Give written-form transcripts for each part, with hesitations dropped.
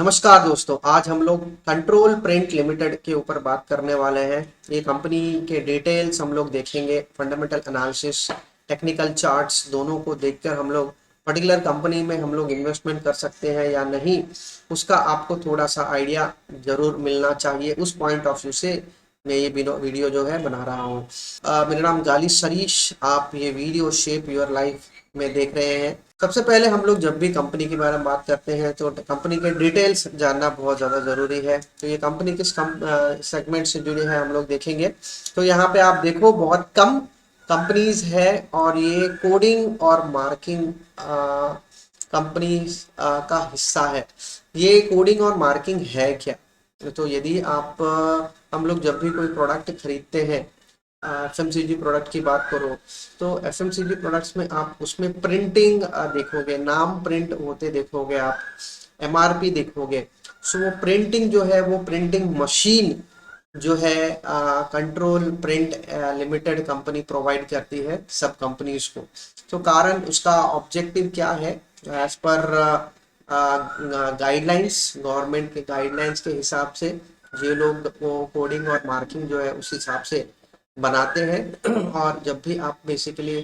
नमस्कार दोस्तों, आज हम लोग कंट्रोल प्रिंट लिमिटेड के ऊपर बात करने वाले हैं। ये कंपनी के डिटेल्स हम लोग देखेंगे, फंडामेंटल एनालिसिस, टेक्निकल चार्ट्स दोनों को देखकर हम लोग पर्टिकुलर कंपनी में हम लोग इन्वेस्टमेंट कर सकते हैं या नहीं, उसका आपको थोड़ा सा आइडिया जरूर मिलना चाहिए। उस पॉइंट ऑफ व्यू से मैं ये वीडियो जो है बना रहा हूँ। मेरा नाम गाली सरीश, आप ये वीडियो शेप योर लाइफ में देख रहे हैं। सबसे पहले हम लोग जब भी कंपनी के बारे में बात करते हैं तो कंपनी के डिटेल्स जानना बहुत ज़्यादा ज़रूरी है। तो ये कंपनी किस सेगमेंट से जुड़े हैं हम लोग देखेंगे। तो यहाँ पे आप देखो बहुत कम कंपनीज है और ये कोडिंग और मार्किंग कंपनीज का हिस्सा है। ये कोडिंग और मार्किंग है क्या? तो यदि आप हम लोग जब भी कोई प्रोडक्ट खरीदते हैं, एफएमसीजी प्रोडक्ट की बात करो तो एफएमसीजी प्रोडक्ट्स में आप उसमें प्रिंटिंग देखोगे, नाम प्रिंट होते देखोगे, आप एमआरपी देखोगे। सो वो प्रिंटिंग जो है वो प्रिंटिंग मशीन जो है control print limited company provide करती है सब कंपनीज को। तो कारण उसका ऑब्जेक्टिव क्या है? एज पर गाइडलाइंस, गवर्नमेंट के गाइडलाइंस के हिसाब से ये लोग वो कोडिंग और मार्किंग जो है उस हिसाब से बनाते हैं। और जब भी आप बेसिकली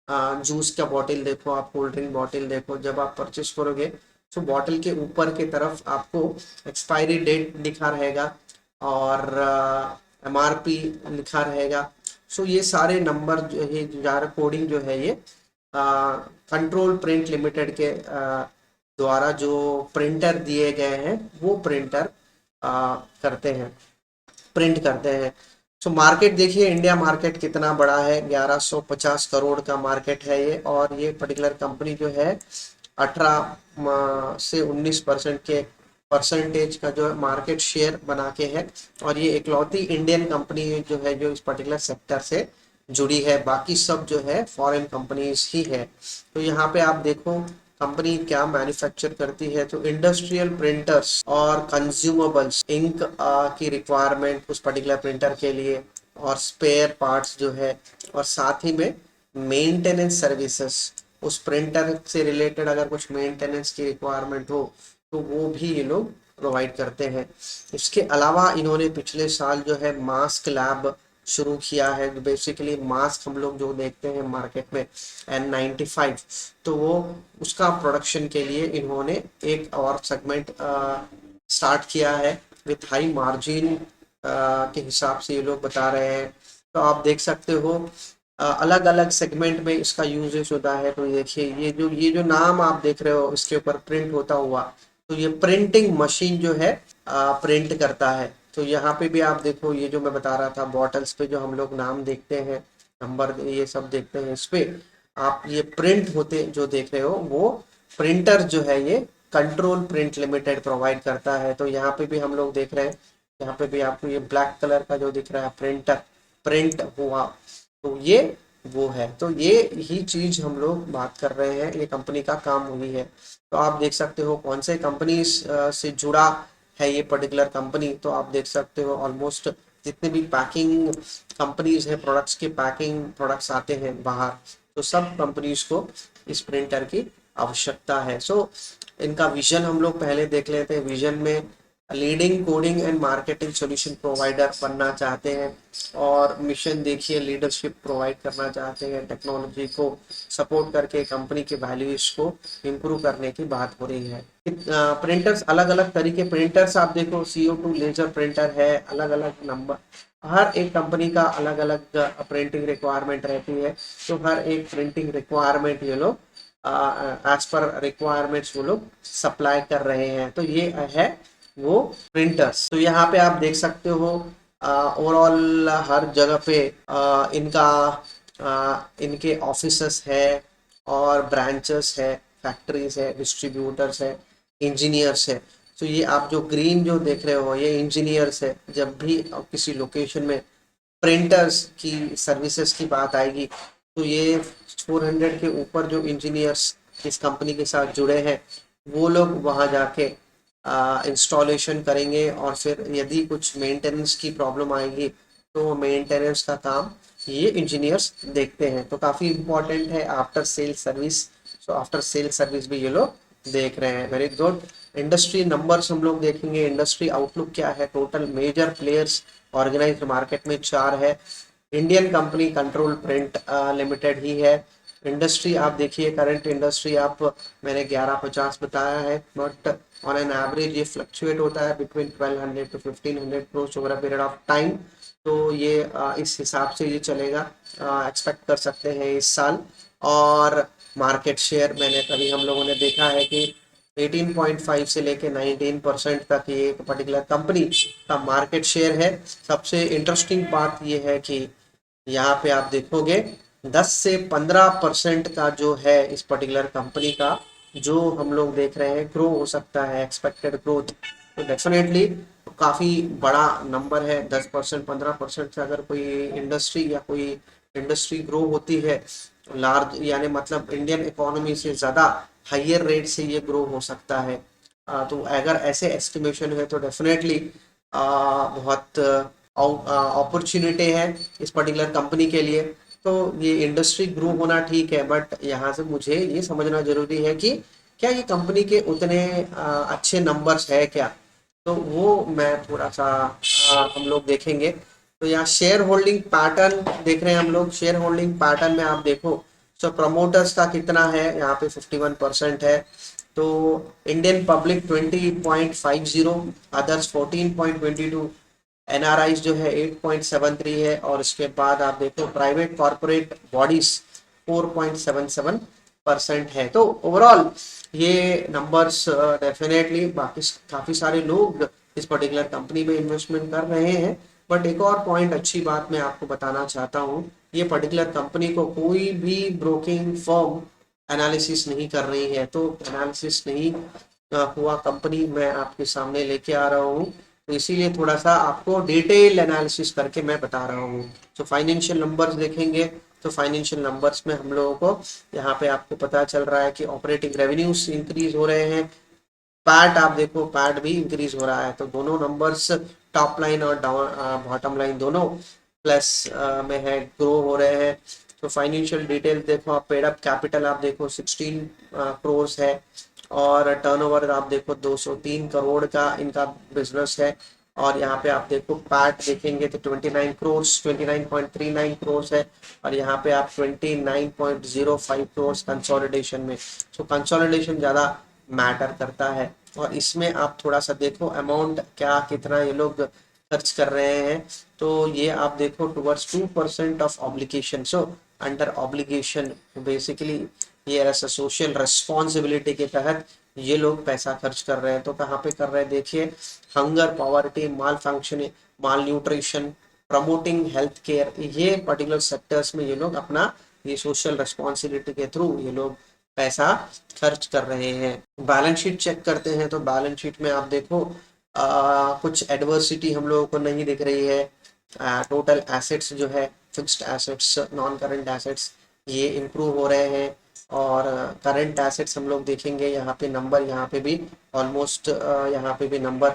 जूस का बॉटल देखो, आप कोल्ड ड्रिंक बॉटल देखो, जब आप परचेस करोगे तो बॉटल के ऊपर की तरफ आपको एक्सपायरी डेट लिखा रहेगा और एमआरपी लिखा रहेगा। सो ये सारे नंबर जो है, ज़्यादा कोडिंग जो है ये कंट्रोल प्रिंट लिमिटेड के द्वारा जो प्रिंटर दिए गए हैं वो प्रिंटर करते हैं, प्रिंट करते हैं। सो मार्केट देखिए, इंडिया मार्केट कितना बड़ा है, 1150 करोड़ का मार्केट है ये। और ये पर्टिकुलर कंपनी जो है 18 से 19% के परसेंटेज का जो है मार्केट शेयर बना के है। और ये इकलौती इंडियन कंपनी जो है जो इस पर्टिकुलर सेक्टर से जुड़ी है, बाकी सब जो है फॉरेन कंपनीज ही है। तो यहाँ पे आप देखो कंपनी क्या मैन्युफैक्चर करती है। तो इंडस्ट्रियल प्रिंटर्स और कंज्यूमेबल्स, इंक की रिक्वायरमेंट उस पर्टिकुलर प्रिंटर के लिए, और स्पेयर पार्ट्स जो है, और साथ ही में मेंटेनेंस सर्विसेज, उस प्रिंटर से रिलेटेड अगर कुछ मेंटेनेंस की रिक्वायरमेंट हो तो वो भी ये लोग प्रोवाइड करते हैं। इसके अलावा इन्होंने पिछले साल जो है मास्क लैब शुरू किया है। बेसिकली मास्क हम लोग जो देखते हैं मार्केट में N95, तो वो उसका प्रोडक्शन के लिए इन्होंने एक और सेगमेंट स्टार्ट किया है विथ हाई मार्जिन के हिसाब से ये लोग बता रहे हैं। तो आप देख सकते हो अलग अलग सेगमेंट में इसका यूजेस होता है। तो देखिए ये जो नाम आप देख रहे हो इसके ऊपर प्रिंट होता हुआ, तो ये प्रिंटिंग मशीन जो है प्रिंट करता है। तो यहाँ पे भी आप देखो, ये जो मैं बता रहा था बॉटल्स पे जो हम लोग नाम देखते हैं, नंबर ये सब देखते हैं, इस पे आप ये प्रिंट होते जो देख रहे हो वो प्रिंटर जो है ये कंट्रोल प्रिंट लिमिटेड प्रोवाइड करता है। तो यहाँ पे भी हम लोग देख रहे हैं, यहाँ पे भी आपको ये ब्लैक कलर का जो दिख रहा है प्रिंटर प्रिंट हुआ, तो ये वो है। तो ये ही चीज हम लोग बात कर रहे हैं, ये कंपनी का काम हुई है। तो आप देख सकते हो कौन से कंपनी से जुड़ा है ये पर्टिकुलर कंपनी। तो आप देख सकते हो ऑलमोस्ट जितने भी पैकिंग कंपनीज है, प्रोडक्ट्स के पैकिंग प्रोडक्ट्स आते हैं बाहर, तो सब कंपनीज को इस प्रिंटर की आवश्यकता है। सो इनका विजन हम लोग पहले देख लेते हैं। विजन में leading coding and marketing solution provider बनना चाहते हैं, और मिशन देखिए लीडरशिप प्रोवाइड करना चाहते हैं, टेक्नोलॉजी को सपोर्ट करके कंपनी के वैल्यूज को इम्प्रूव करने की बात हो रही है। प्रिंटर्स, अलग अलग तरीके प्रिंटर्स आप देखो, CO2 लेजर प्रिंटर है, अलग अलग नंबर, हर एक कंपनी का अलग अलग प्रिंटिंग रिक्वायरमेंट रहती है। तो हर एक प्रिंटिंग रिक्वायरमेंट ये लोग एज पर रिक्वायरमेंट्स वो लोग सप्लाई कर रहे हैं। तो ये है वो प्रिंटर्स। तो यहाँ पे आप देख सकते हो ओवरऑल हर जगह पे इनके ऑफिसेस है और ब्रांचेस है, फैक्ट्रीज है, डिस्ट्रीब्यूटर्स है, इंजीनियर्स है। तो ये आप जो ग्रीन जो देख रहे हो ये इंजीनियर्स है। जब भी किसी लोकेशन में प्रिंटर्स की सर्विसेज की बात आएगी तो ये 400 के ऊपर जो इंजीनियर्स इस कंपनी के साथ जुड़े हैं वो लोग वहाँ जाके इंस्टॉलेशन करेंगे, और फिर यदि कुछ मेंटेनेंस की प्रॉब्लम आएगी तो मेंटेनेंस का काम ये इंजीनियर्स देखते हैं। तो काफ़ी इम्पोर्टेंट है after sale service. So after sale service भी ये लोग देख रहे हैं। Very good. इंडस्ट्री नंबर्स हम लोग देखेंगे, इंडस्ट्री आउटलुक क्या है। Total major players organized market में 4 है। Indian company control print limited ही है। इंडस्ट्री आप देखिए, करंट इंडस्ट्री आप, मैंने 1150 बताया है, बट ऑन एन एवरेज ये फ्लक्चुएट होता है between 1200 to 1500 crores over a period of time. तो ये इस हिसाब से ये चलेगा, एक्सपेक्ट कर सकते हैं इस साल। और मार्केट शेयर मैंने कभी हम लोगों ने देखा है कि 18.5 से लेके 19% तक ये एक पर्टिकुलर कंपनी का मार्केट शेयर है। सबसे इंटरेस्टिंग बात ये है कि यहाँ पे आप देखोगे 10 से 15% का जो है इस पर्टिकुलर कंपनी का, जो हम लोग देख रहे हैं ग्रो हो सकता है, एक्सपेक्टेड ग्रोथ। तो डेफिनेटली काफ़ी बड़ा नंबर है। 10% 15% से अगर कोई इंडस्ट्री या कोई इंडस्ट्री ग्रो होती है लार्ज, यानी मतलब इंडियन इकोनॉमी से ज़्यादा हाइयर रेट से ये ग्रो हो सकता है। तो अगर ऐसे एस्टिमेशन है तो डेफिनेटली बहुत अपॉर्चुनिटी है इस पर्टिकुलर कंपनी के लिए। तो ये इंडस्ट्री ग्रो होना ठीक है, बट यहाँ से मुझे ये समझना जरूरी है कि क्या ये कंपनी के उतने अच्छे नंबर्स है क्या। तो वो मैं थोड़ा सा हम लोग देखेंगे। तो यहाँ शेयर होल्डिंग पैटर्न देख रहे हैं हम लोग। शेयर होल्डिंग पैटर्न में आप देखो, सो प्रमोटर्स का कितना है, यहाँ पे 51% है। तो इंडियन पब्लिक 20.50, अदर्स 14.22, एनआरआई जो है 8.73 है, और इसके बाद आप देखो प्राइवेट कॉर्पोरेट बॉडीज 4.77% है। तो ओवरऑल ये नंबर्स डेफिनेटली, बाकी काफ़ी सारे लोग इस पर्टिकुलर कंपनी में इन्वेस्टमेंट कर रहे हैं। बट एक और पॉइंट, अच्छी बात मैं आपको बताना चाहता हूँ, ये पर्टिकुलर कंपनी को कोई भी ब्रोकिंग फर्म एनालिसिस नहीं कर रही है। तो एनालिसिस नहीं हुआ कंपनी मैं आपके सामने लेके आ रहा हूँ, तो इसीलिए थोड़ा सा आपको डिटेल एनालिसिस करके मैं बता रहा हूँ। तो फाइनेंशियल नंबर्स देखेंगे, तो फाइनेंशियल नंबर्स में हम लोगों को यहाँ पे आपको पता चल रहा है कि ऑपरेटिंग रेवेन्यूज इंक्रीज हो रहे हैं। पैट आप देखो, पैट भी इंक्रीज हो रहा है। तो दोनों नंबर्स, टॉप लाइन और डाउन बॉटम लाइन दोनों प्लस में है, ग्रो हो रहे हैं। तो फाइनेंशियल डिटेल्स देखो आप, पेड अप कैपिटल आप देखो 16 करोड़ है, और टर्नओवर आप देखो 203 करोड़ का इनका बिजनेस है। और यहाँ पे आप देखो पैट देखेंगे तो 29 करोड़, 29.39 करोड़ है, और यहाँ पे आप 29.05 करोड़ कंसोलिडेशन में। तो कंसोलिडेशन ज़्यादा मैटर करता है। और इसमें आप थोड़ा सा देखो अमाउंट क्या, कितना ये लोग खर्च कर रहे हैं। तो ये आप देखो towards 2% of obligation. So under obligation basically ये ऐसा सोशल रिस्पॉन्सिबिलिटी के तहत ये लोग पैसा खर्च कर रहे हैं। तो कहाँ पे कर रहे हैं देखिए, हंगर, पॉवर्टी, माल फंक्शनिंग, माल न्यूट्रिशन, प्रमोटिंग हेल्थ केयर, ये पर्टिकुलर सेक्टर्स में ये लोग अपना ये सोशल रिस्पॉन्सिबिलिटी के थ्रू ये लोग पैसा खर्च कर रहे हैं। बैलेंस शीट चेक करते हैं, तो बैलेंस शीट में आप देखो कुछ एडवर्सिटी हम लोगों को नहीं दिख रही है। टोटल एसेट्स जो है, fixed assets, non current assets, ये इम्प्रूव हो रहे हैं। और करंट एसेट्स हम लोग देखेंगे, यहाँ पे नंबर, यहाँ पे भी ऑलमोस्ट यहाँ पे भी नंबर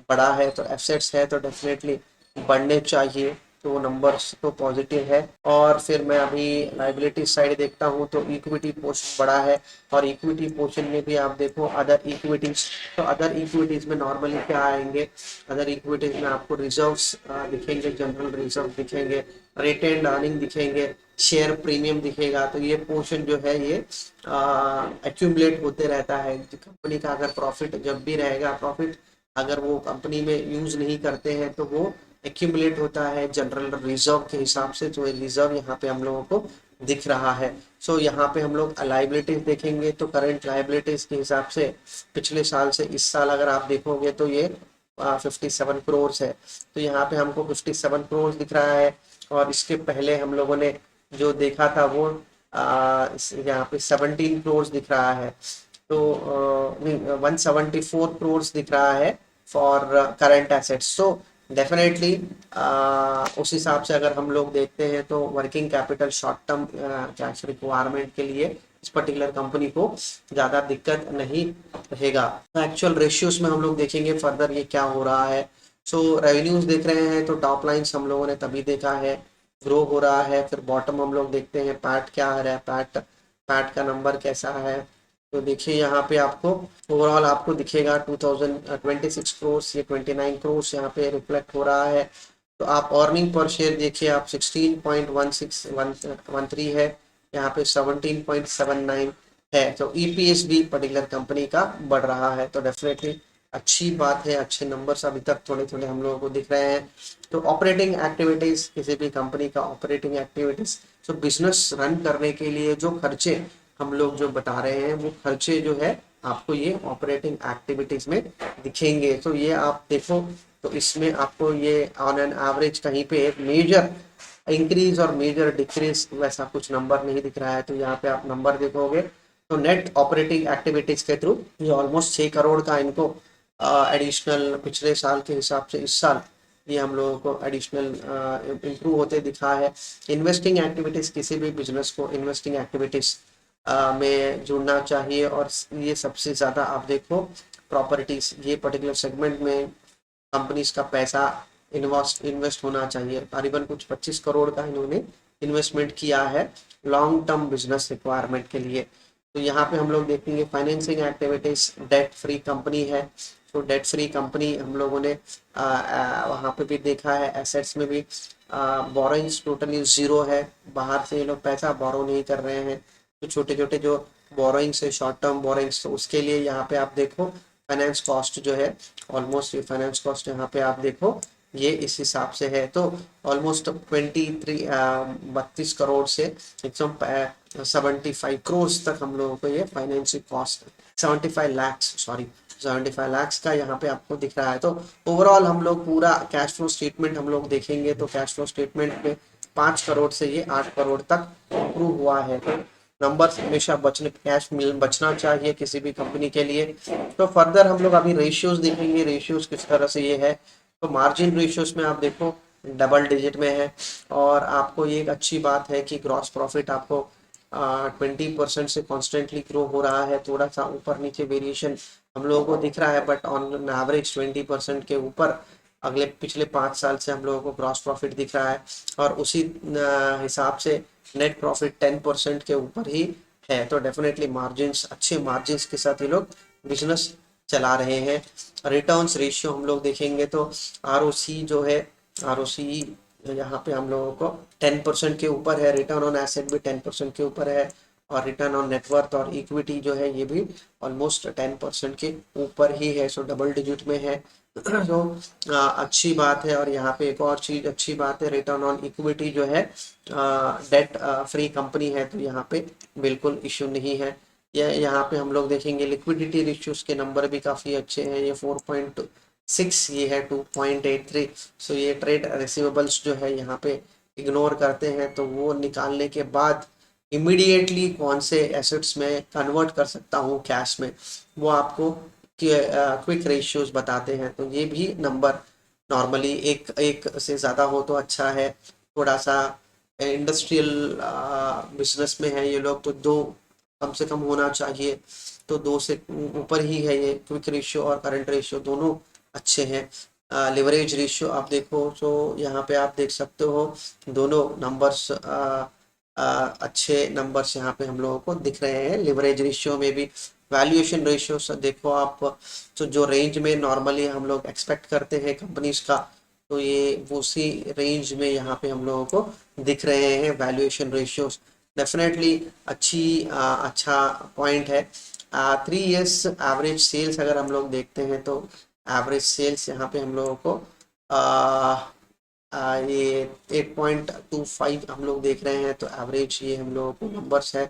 बड़ा है। तो एसेट्स है तो डेफिनेटली बढ़ने चाहिए, तो वो नंबर्स तो पॉजिटिव है। और फिर मैं अभी लाइबिलिटी साइड देखता हूँ, तो इक्विटी पोर्शन बड़ा है। और इक्विटी पोर्शन में भी आप देखो अदर इक्विटीज, तो अदर इक्विटीज में नॉर्मली क्या आएंगे, अदर इक्विटीज में आपको रिजर्व्स दिखेंगे, जनरल रिजर्व दिखेंगे, रिटेन्ड अर्निंग दिखेंगे, शेयर प्रीमियम दिखेगा। तो ये पोर्शन जो है ये एक्यूमुलेट होते रहता है। कंपनी का अगर प्रॉफिट जब भी रहेगा, प्रॉफिट अगर वो कंपनी में यूज नहीं करते हैं तो वो एक्यूमुलेट होता है जनरल रिजर्व के हिसाब से। तो ये रिजर्व यहाँ पे हम लोगों को दिख रहा है। सो यहाँ पे हम लोग लाइबिलिटीज देखेंगे, तो करंट लाइबिलिटीज के हिसाब से पिछले साल से इस साल अगर आप देखोगे तो ये 57 करोड़ है। तो यहाँ पे हमको 57 करोड़ दिख रहा है। और इसके पहले हम लोगों ने जो देखा था वो यहाँ पे 17 करोड़ दिख रहा है। तो 174 करोड़ दिख रहा है for current assets. So definitely उस हिसाब से अगर हम लोग देखते हैं तो working capital short term cash requirement के लिए इस पर्टिकुलर कंपनी को ज़्यादा दिक्कत नहीं रहेगा। एक्चुअल रेशियोज में हम लोग देखेंगे फर्दर ये क्या हो रहा है। सो रेवेन्यूज देख रहे हैं, तो टॉप लाइन्स हम लोगों ने तभी देखा है ग्रो हो रहा है। फिर बॉटम हम लोग देखते हैं पैट क्या आ रहा है, पैट का नंबर कैसा है। तो देखिए यहाँ पे आपको ओवरऑल आपको दिखेगा 2026 करोड़, ये 29 करोड़ यहाँ पे रिफ्लेक्ट हो रहा है। तो आप अर्निंग पर शेयर देखिए, आप 16.1613 है, यहाँ पे 17.79 है। तो ईपीएस भी पर्टिकुलर कंपनी का बढ़ रहा है, तो डेफिनेटली अच्छी बात है, अच्छे नंबर्स अभी तक थोड़े थोड़े हम लोगों को दिख रहे हैं। तो ऑपरेटिंग एक्टिविटीज, किसी भी कंपनी का ऑपरेटिंग एक्टिविटीज, तो बिजनेस रन करने के लिए जो खर्चे हम लोग जो बता रहे हैं, वो खर्चे जो है आपको ये ऑपरेटिंग एक्टिविटीज में दिखेंगे। तो ये आप देखो, तो इसमें आपको ये ऑन एन एवरेज कहीं पे एक मेजर इंक्रीज और मेजर डिक्रीज वैसा कुछ नंबर नहीं दिख रहा है। तो यहाँ पे आप नंबर देखोगे तो नेट ऑपरेटिंग एक्टिविटीज के थ्रू ये ऑलमोस्ट 6 करोड़ का इनको एडिशनल पिछले साल के हिसाब से इस साल ये हम लोगों को एडिशनल इम्प्रूव होते दिखा है। इन्वेस्टिंग एक्टिविटीज, किसी भी बिजनेस को इन्वेस्टिंग एक्टिविटीज में जुड़ना चाहिए, और ये सबसे ज़्यादा आप देखो प्रॉपर्टीज, ये पर्टिकुलर सेगमेंट में कंपनीज का पैसा इन्वेस्ट होना चाहिए। करीबन कुछ 25 करोड़ का इन्होंने इन्वेस्टमेंट किया है लॉन्ग टर्म बिजनेस रिक्वायरमेंट के लिए। तो यहाँ पे हम लोग देखेंगे financing activities, debt free company है। तो डेट फ्री कंपनी हम लोगों ने वहाँ पे भी देखा है। एसेट्स में भी बोरोइंग्स टोटली जीरो है, बाहर से ये लोग पैसा बोरो नहीं कर रहे हैं। तो छोटे छोटे जो बोरोइंग्स है, शॉर्ट टर्म बोरोइंग्स, तो उसके लिए यहाँ पे आप देखो फाइनेंस कॉस्ट जो है ऑलमोस्ट, ये फाइनेंस कॉस्ट यहाँ पे आप देखो ये इस हिसाब से है। तो ऑलमोस्ट 32 करोड़ से एकदम 75 करोड़ तक हम लोगों को ये financial cost 75 lakhs, sorry 75 lakhs का यहाँ पे आपको दिख रहा है। तो ओवरऑल हम लोग पूरा कैश फ्लो स्टेटमेंट हम लोग देखेंगे, तो कैश फ्लो स्टेटमेंट में 5 करोड़ से ये 8 करोड़ तक इम्प्रूव हुआ है। तो नंबर्स हमेशा बचना चाहिए किसी भी कंपनी के लिए। तो फर्दर हम लोग अभी रेशियोज देखेंगे, रेशियोज किस तरह से ये है। तो मार्जिन रेशियोज में आप देखो डबल डिजिट में है, और आपको ये एक अच्छी बात है कि ग्रॉस प्रॉफिट आपको 20% से कॉन्स्टेंटली ग्रो हो रहा है। थोड़ा सा ऊपर नीचे वेरिएशन हम लोगों को दिख रहा है, बट ऑन एवरेज 20% के ऊपर अगले पिछले 5 साल से हम लोगों को ग्रॉस प्रॉफिट दिख रहा है, और उसी हिसाब से नेट प्रॉफिट 10% के ऊपर ही है। तो डेफिनेटली मार्जिन्स, अच्छे मार्जिन्स के साथ ये लोग बिजनेस चला रहे हैं। रिटर्न्स रेशियो हम लोग देखेंगे तो आरओसी जो है, आरओसी यहाँ पे हम लोगों को 10% के ऊपर है, रिटर्न ऑन एसेट भी 10% के ऊपर है, और रिटर्न ऑन नेटवर्थ और इक्विटी जो है ये भी ऑलमोस्ट 10% के ऊपर ही है। सो डबल डिजिट में है। तो अच्छी बात है। और यहाँ पे एक और चीज अच्छी बात है, रिटर्न ऑन इक्विटी जो है, डेट फ्री कंपनी है, तो यहाँ पे बिल्कुल इश्यू नहीं है। यहाँ पे हम लोग देखेंगे लिक्विडिटी रेशियोज के नंबर भी काफ़ी अच्छे हैं। ये 4.6, ये है 2.83। सो ये ट्रेड रिसीवेबल्स जो है यहाँ पे इग्नोर करते हैं, तो वो निकालने के बाद इमीडिएटली कौन से एसेट्स में कन्वर्ट कर सकता हूँ कैश में, वो आपको क्विक रेशियोज बताते हैं। तो ये भी नंबर नॉर्मली एक एक से ज़्यादा हो तो अच्छा है। थोड़ा सा इंडस्ट्रियल बिजनेस में है ये लोग, तो 2 कम से कम होना चाहिए। तो 2 से ऊपर ही है ये क्विक रेशियो, और करंट रेशियो दोनों अच्छे हैं। लिवरेज रेशियो आप देखो तो यहाँ पे आप देख सकते हो दोनों नंबर्स, अच्छे नंबर्स यहाँ पे हम लोगों को दिख रहे हैं। लिवरेज रेशियो में भी, वैल्यूएशन रेशियो से देखो आप, तो जो रेंज में नॉर्मली हम लोग एक्सपेक्ट करते हैं कंपनीज का, तो ये उसी रेंज में यहाँ पे हम लोगों को दिख रहे हैं वैल्यूएशन रेशियोज। डेफिनेटली अच्छा पॉइंट है। 3 इयर्स एवरेज सेल्स अगर हम लोग देखते हैं, तो एवरेज सेल्स यहाँ पे हम लोगों को ये 8.25 हम लोग देख रहे हैं। तो एवरेज ये हम लोगों को नंबर्स है,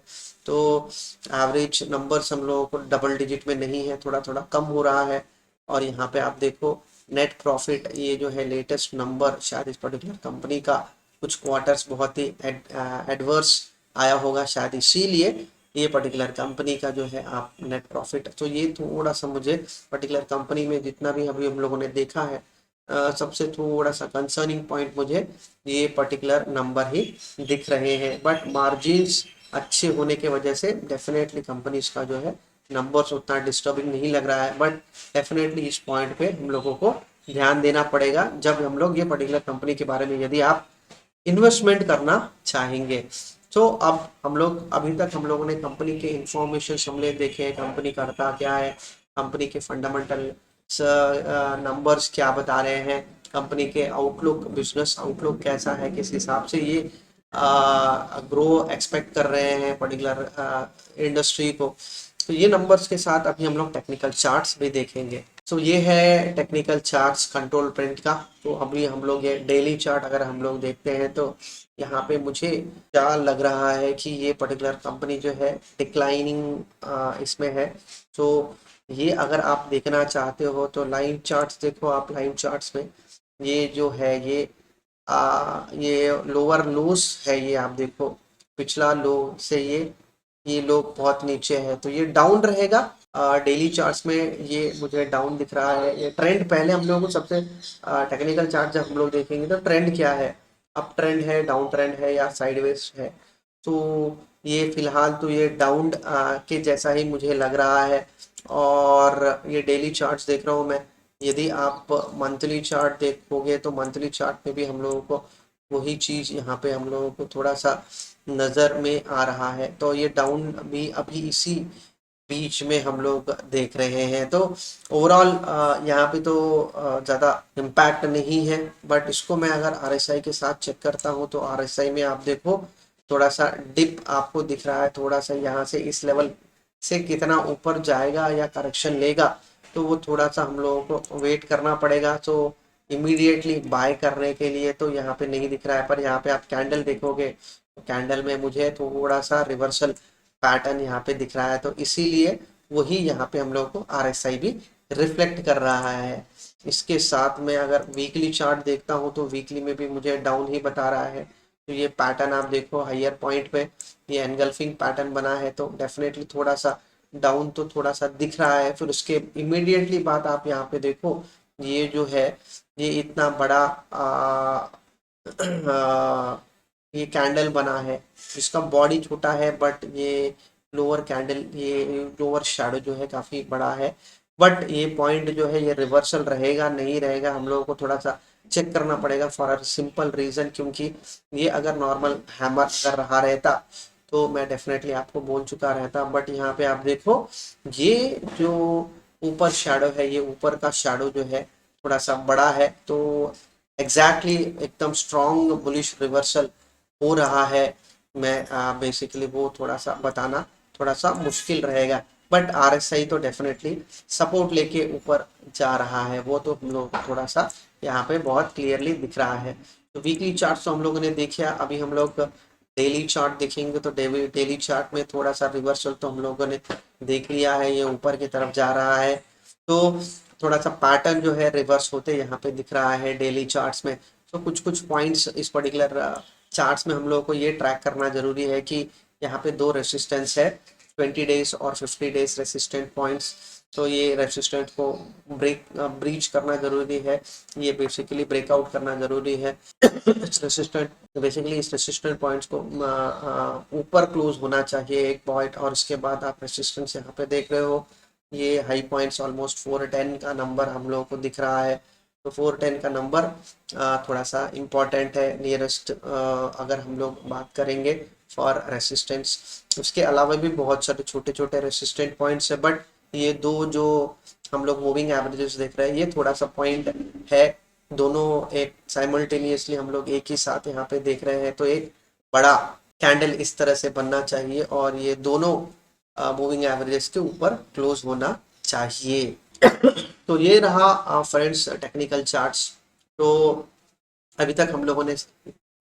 तो एवरेज नंबर्स हम लोगों को डबल डिजिट में नहीं है, थोड़ा थोड़ा कम हो रहा है। और यहाँ पे आप देखो नेट प्रॉफिट, ये जो है लेटेस्ट नंबर शायद इस पर्टिकुलर कंपनी का कुछ क्वार्टर्स बहुत ही एडवर्स आया होगा, शायद इसीलिए ये पर्टिकुलर कंपनी का जो है आप नेट प्रॉफिट, तो ये थोड़ा सा मुझे पर्टिकुलर कंपनी में जितना भी अभी हम लोगों ने देखा है, सबसे थोड़ा सा कंसर्निंग पॉइंट मुझे ये पर्टिकुलर नंबर ही दिख रहे हैं। बट मार्जिन्स अच्छे होने के वजह से डेफिनेटली कंपनीज का जो है नंबर्स उतना डिस्टर्बिंग नहीं लग रहा है। बट डेफिनेटली इस पॉइंट पे हम लोगों को ध्यान देना पड़ेगा जब हम लोग ये पर्टिकुलर कंपनी के बारे में, यदि आप इन्वेस्टमेंट करना चाहेंगे। तो अब हम लोग अभी तक हम लोगों ने कंपनी के इंफॉर्मेशन हमले देखे, कंपनी करता क्या है, कंपनी के फंडामेंटल नंबर्स क्या बता रहे हैं, कंपनी के आउटलुक, बिजनेस आउटलुक कैसा है, किस हिसाब से ये ग्रो एक्सपेक्ट कर रहे हैं पर्टिकुलर इंडस्ट्री को। तो ये नंबर्स के साथ अभी हम लोग टेक्निकल चार्ट्स भी देखेंगे। तो ये है टेक्निकल चार्ट्स कंट्रोल प्रिंट का। तो अभी हम लोग ये डेली चार्ट अगर हम लोग देखते हैं तो यहाँ पे मुझे क्या लग रहा है कि ये पर्टिकुलर कंपनी जो है डिक्लाइनिंग इसमें है। तो ये अगर आप देखना चाहते हो तो लाइन चार्ट्स देखो आप, लाइन चार्ट्स में ये जो है ये लोअर लोस है, ये आप देखो पिछला लो से ये लो बहुत नीचे है, तो ये डाउन रहेगा। डेली चार्ट्स में ये मुझे डाउन दिख रहा है। ये ट्रेंड पहले हम लोगों को सबसे टेक्निकल चार्ट जब हम लोग देखेंगे तो ट्रेंड क्या है, अप ट्रेंड है, डाउन ट्रेंड है या साइडवेज है। तो ये फिलहाल तो ये डाउन के जैसा ही मुझे लग रहा है। और ये डेली चार्ट्स देख रहा हूँ मैं। यदि आप मंथली चार्ट देखोगे तो मंथली चार्ट में भी हम लोगों को वही चीज़ यहाँ पे हम लोगों को थोड़ा सा नज़र में आ रहा है। तो ये डाउन भी अभी इसी बीच में हम लोग देख रहे हैं। तो ओवरऑल यहाँ पे तो ज़्यादा इम्पैक्ट नहीं है, बट इसको मैं अगर आरएसआई के साथ चेक करता हूँ तो आरएसआई में आप देखो थोड़ा सा डिप आपको दिख रहा है। थोड़ा सा यहाँ से इस लेवल से कितना ऊपर जाएगा या करेक्शन लेगा तो वो थोड़ा सा हम लोगों को वेट करना पड़ेगा। तो इमीडिएटली बाय करने के लिए तो यहाँ पे नहीं दिख रहा है, पर यहाँ पे आप कैंडल देखोगे तो कैंडल में मुझे थोड़ा सा रिवर्सल पैटर्न यहाँ पे दिख रहा है। तो इसीलिए वही यहाँ पे हम लोग को आरएसआई भी रिफ्लेक्ट कर रहा है। इसके साथ में अगर वीकली चार्ट देखता हूँ तो वीकली में भी मुझे डाउन ही बता रहा है। तो ये पैटर्न आप देखो हायर पॉइंट पे ये एनगल्फिंग पैटर्न बना है, तो डेफिनेटली थोड़ा सा डाउन तो थोड़ा सा दिख रहा है। फिर उसके इमीडिएटली बात आप यहाँ पे देखो, ये जो है ये इतना बड़ा ये कैंडल बना है जिसका बॉडी छोटा है, बट ये लोअर कैंडल, ये लोअर शैडो जो है काफी बड़ा है। बट ये पॉइंट जो है ये रिवर्सल रहेगा नहीं रहेगा हम लोगों को थोड़ा सा चेक करना पड़ेगा फॉर अ सिंपल रीजन, क्योंकि ये अगर नॉर्मल हैमर अगर रहा रहता तो मैं डेफिनेटली आपको बोल चुका रहता। बट यहाँ पे आप देखो ये जो ऊपर शैडो है, ये ऊपर का शैडो जो है थोड़ा सा बड़ा है। तो एग्जैक्टली एकदम स्ट्रॉन्ग बुलिश रिवर्सल हो रहा है, मैं बेसिकली वो थोड़ा सा बताना थोड़ा सा मुश्किल रहेगा। बट आरएसआई तो डेफिनेटली सपोर्ट लेके ऊपर जा रहा है, वो तो हम लोग थोड़ा सा यहाँ पे बहुत क्लियरली दिख रहा है। तो वीकली चार्ट तो हम लोगों ने देखा, अभी हम लोग डेली चार्ट देखेंगे। तो डेली चार्ट में थोड़ा सा रिवर्सल तो हम लोगों ने देख लिया है, ये ऊपर की तरफ जा रहा है। तो थोड़ा सा पैटर्न जो है रिवर्स होते यहाँ पे दिख रहा है डेली चार्ट्स में। तो कुछ कुछ पॉइंट्स इस पर्टिकुलर चार्ट्स में हम लोगों को ये ट्रैक करना जरूरी है कि यहाँ पे दो रेसिस्टेंस है, 20 डेज और 50 डेज रेसिस्टेंट पॉइंट्स। तो ये रेसिस्टेंट को ब्रीच करना जरूरी है, ये बेसिकली ब्रेकआउट करना जरूरी है। रेसिस्टेंट बेसिकली इस रेसिस्टेंट पॉइंट्स को ऊपर क्लोज होना चाहिए एक पॉइंट, और इसके बाद आप रेसिस्टेंस यहाँ पे देख रहे हो, ये हाई पॉइंट्स ऑलमोस्ट 410 का नंबर हम लोगों को दिख रहा है। तो 410 का नंबर थोड़ा सा इम्पॉर्टेंट है नियरेस्ट अगर हम लोग बात करेंगे फॉर रेसिस्टेंस। उसके अलावा भी बहुत सारे छोटे छोटे रेसिस्टेंट पॉइंट्स है, बट ये दो जो हम लोग मूविंग एवरेजेस देख रहे हैं ये थोड़ा सा पॉइंट है, दोनों एक साइमल्टेनियसली हम लोग एक ही साथ यहाँ पे देख रहे हैं। तो एक बड़ा कैंडल इस तरह से बनना चाहिए और ये दोनों मूविंग एवरेजेस के ऊपर क्लोज होना चाहिए। तो ये रहा फ्रेंड्स टेक्निकल चार्ट्स। तो अभी तक हम लोगों ने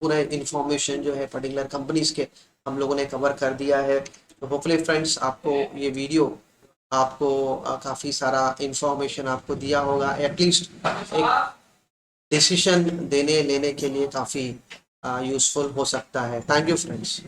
पूरा इंफॉर्मेशन जो है पर्टिकुलर कंपनीज के हम लोगों ने कवर कर दिया है। तो होपफुली फ्रेंड्स आपको ये वीडियो आपको काफ़ी सारा इंफॉर्मेशन आपको दिया होगा, एटलीस्ट एक डिसीजन देने लेने के लिए काफ़ी यूज़फुल हो सकता है। Thank you friends.